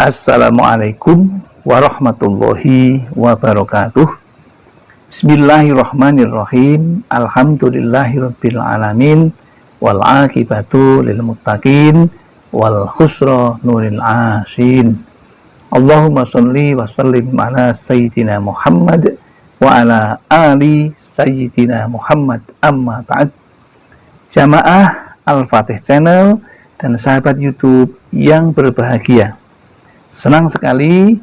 Assalamualaikum warahmatullahi wabarakatuh. Bismillahirrahmanirrahim. Alhamdulillahirabbil alamin wal aqibatu lil muttaqin wal khusra nuril asin. Allahumma sholli wa sallim ala sayyidina Muhammad wa ala ali sayyidina Muhammad, amma ba'd. Jamaah Al-Fatih Channel dan sahabat YouTube yang berbahagia, senang sekali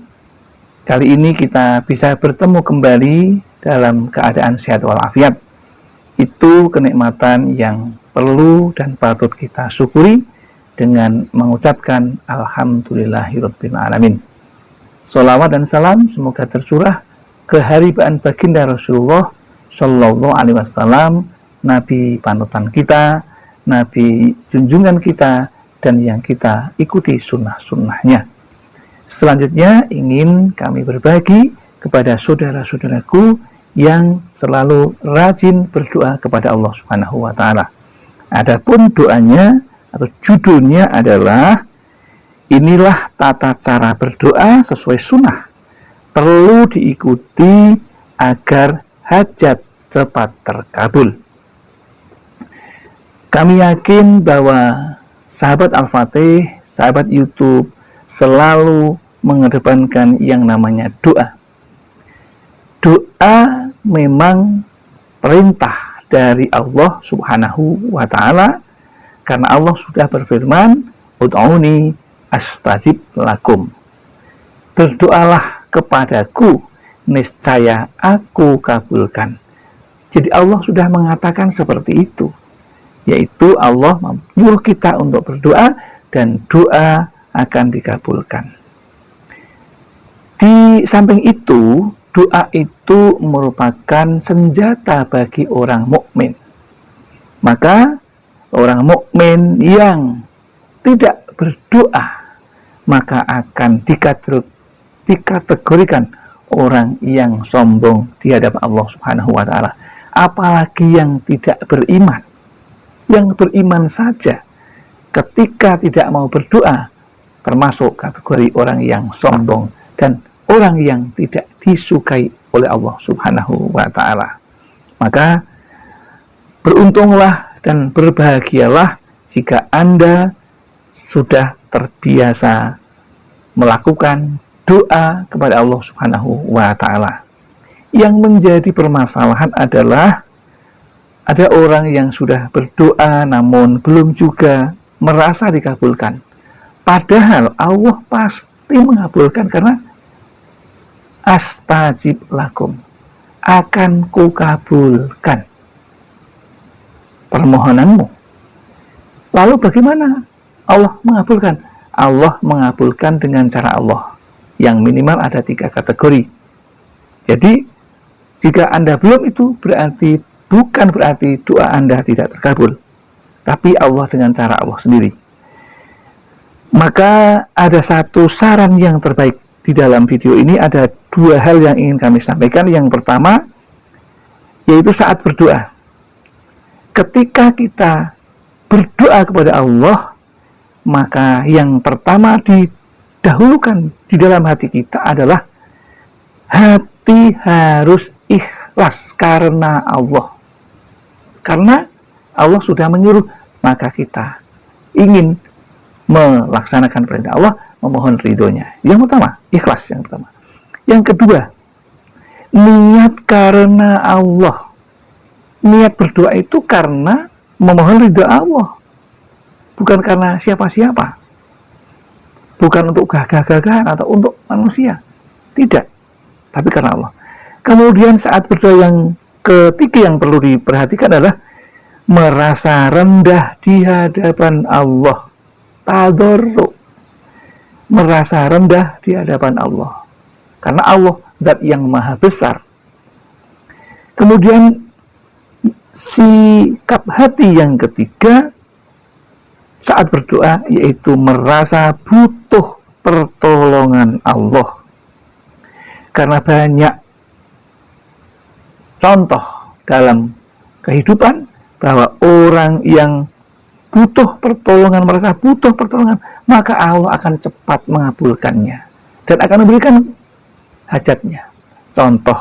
kali ini kita bisa bertemu kembali dalam keadaan sehat walafiat. Itu kenikmatan yang perlu dan patut kita syukuri dengan mengucapkan Alhamdulillahirabbil alamin. Sholawat dan salam semoga tercurah keharibaan baginda Rasulullah Shallallahu Alaihi Wasallam, Nabi panutan kita, Nabi junjungan kita, dan yang kita ikuti sunnah-sunnahnya. Selanjutnya ingin kami berbagi kepada saudara-saudaraku yang selalu rajin berdoa kepada Allah Subhanahu wa Ta'ala. Adapun doanya atau judulnya adalah inilah tata cara berdoa sesuai sunnah, perlu diikuti agar hajat cepat terkabul. Kami yakin bahwa sahabat Al-Fatih, sahabat YouTube selalu mengedepankan yang namanya doa. Doa memang perintah dari Allah Subhanahu wa Ta'ala, karena Allah sudah berfirman, ud'uni astajib lakum. Berdoalah kepadaku, niscaya aku kabulkan. Jadi Allah sudah mengatakan seperti itu, yaitu Allah menyuruh kita untuk berdoa dan doa akan dikabulkan. Di samping itu, doa itu merupakan senjata bagi orang mukmin. Maka orang mukmin yang tidak berdoa maka akan dikategorikan orang yang sombong di hadapan Allah Subhanahu wa Ta'ala. Apalagi yang tidak beriman. Yang beriman saja ketika tidak mau berdoa termasuk kategori orang yang sombong dan orang yang tidak disukai oleh Allah Subhanahu wa Ta'ala. Maka beruntunglah dan berbahagialah jika Anda sudah terbiasa melakukan doa kepada Allah Subhanahu wa Ta'ala. Yang menjadi permasalahan adalah ada orang yang sudah berdoa namun belum juga merasa dikabulkan. Padahal Allah pasti mengabulkan, karena astajib lakum, akan kukabulkan permohonanmu. Lalu bagaimana Allah mengabulkan? Allah mengabulkan dengan cara Allah, yang minimal ada 3 kategori. Jadi jika Anda belum, itu bukan berarti doa Anda tidak terkabul, tapi Allah dengan cara Allah sendiri. Maka ada satu saran yang terbaik di dalam video ini. Ada 2 hal yang ingin kami sampaikan. Yang pertama, yaitu saat berdoa. Ketika kita berdoa kepada Allah, maka yang pertama didahulukan di dalam hati kita adalah hati harus ikhlas karena Allah. Karena Allah sudah menyuruh, maka kita ingin melaksanakan perintah Allah, memohon ridhonya. Yang pertama, ikhlas yang pertama. Yang kedua, niat karena Allah. Niat berdoa itu karena memohon ridho Allah, bukan karena siapa-siapa, bukan untuk gagah-gagahan atau untuk manusia, tidak, tapi karena Allah. Kemudian saat berdoa yang ketiga yang perlu diperhatikan adalah merasa rendah di hadapan Allah. Tadarru, merasa rendah di hadapan Allah, karena Allah zat yang maha besar. Kemudian sikap hati yang ketiga saat berdoa yaitu merasa butuh pertolongan Allah, karena banyak contoh dalam kehidupan bahwa orang yang butuh pertolongan, merasa butuh pertolongan, maka Allah akan cepat mengabulkannya dan akan memberikan hajatnya. Contoh,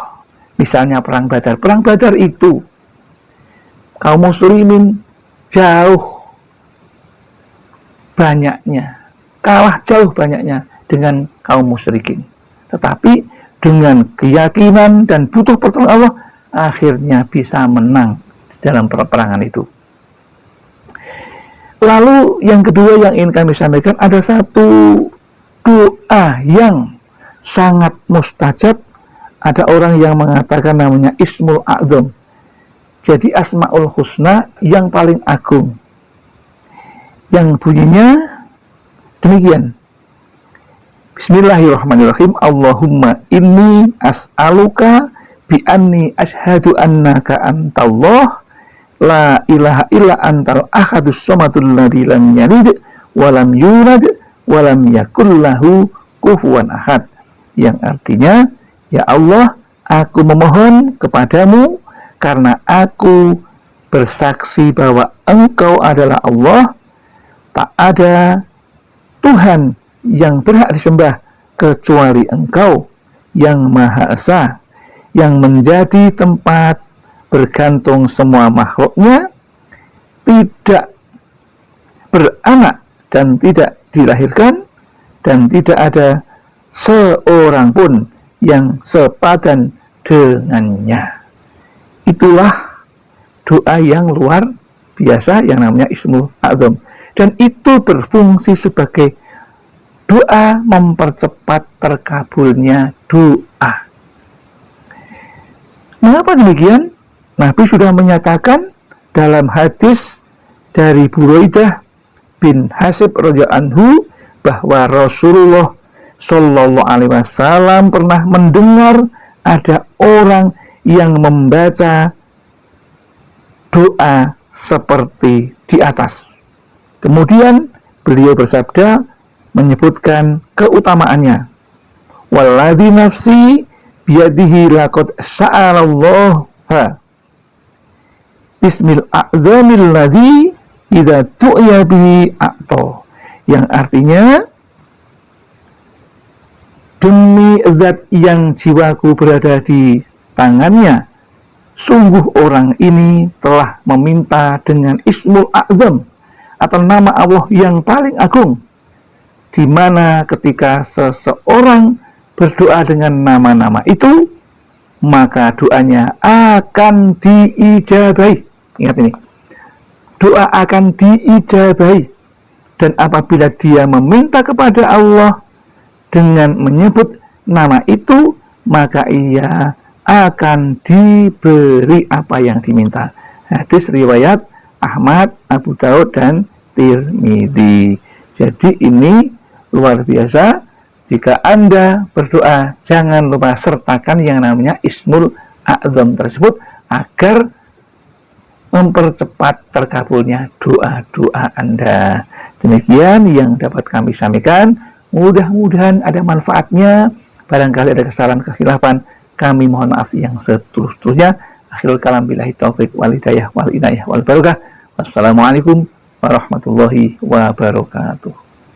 misalnya perang Badar. Perang Badar itu kaum muslimin jauh banyaknya, kalah jauh banyaknya dengan kaum musyrikin. Tetapi dengan keyakinan dan butuh pertolongan Allah, akhirnya bisa menang dalam peperangan itu. Lalu yang kedua yang ingin kami sampaikan, ada satu doa yang sangat mustajab. Ada orang yang mengatakan namanya Ismul A'zam. Jadi Asmaul Husna yang paling agung. Yang bunyinya demikian. Bismillahirrahmanirrahim. Allahumma inni as'aluka bi anni ashhadu annaka antallah la ilaha illa antal ahadus somadul ladzi lam yalid wa lam yulad wa lam yakul lahu kufuwan ahad. Yang artinya, ya Allah, aku memohon kepadamu karena aku bersaksi bahwa Engkau adalah Allah, tak ada Tuhan yang berhak disembah kecuali Engkau yang Maha Esa, yang menjadi tempat bergantung semua makhluknya, tidak beranak dan tidak dilahirkan, dan tidak ada seorang pun yang sepadan dengannya. Itulah doa yang luar biasa yang namanya Ismul A'zam, dan itu berfungsi sebagai doa mempercepat terkabulnya doa. Mengapa demikian? Nabi sudah menyatakan dalam hadis dari Buraidah bin Hasib radhiyallahu anhu bahwa Rasulullah Shallallahu Alaihi Wasallam pernah mendengar ada orang yang membaca doa seperti di atas. Kemudian beliau bersabda menyebutkan keutamaannya. Walladzi nafsi biyadihi laqad sa'alallahu Bismil a'zamil ladzi idza tu'ya bihi a'ta. Yang artinya, demi zat yang jiwaku berada di tangannya, sungguh orang ini telah meminta dengan Ismul A'zam atau nama Allah yang paling agung, di mana ketika seseorang berdoa dengan nama-nama itu, maka doanya akan diijabahi. Ingat ini, doa akan diijabahi. Dan apabila dia meminta kepada Allah dengan menyebut nama itu, maka ia akan diberi apa yang diminta. Hadis riwayat Ahmad, Abu Daud, dan Tirmidzi. Jadi ini luar biasa. Jika Anda berdoa, jangan lupa sertakan yang namanya Ismul A'zam tersebut agar mempercepat terkabulnya doa-doa Anda. Demikian yang dapat kami sampaikan. Mudah-mudahan ada manfaatnya. Barangkali ada kesalahan kekhilafan, kami mohon maaf yang setulus-tulusnya. Akhirul kalam billahi taufik wal hidayah wal inayah wal barakah. Wassalamualaikum warahmatullahi wabarakatuh.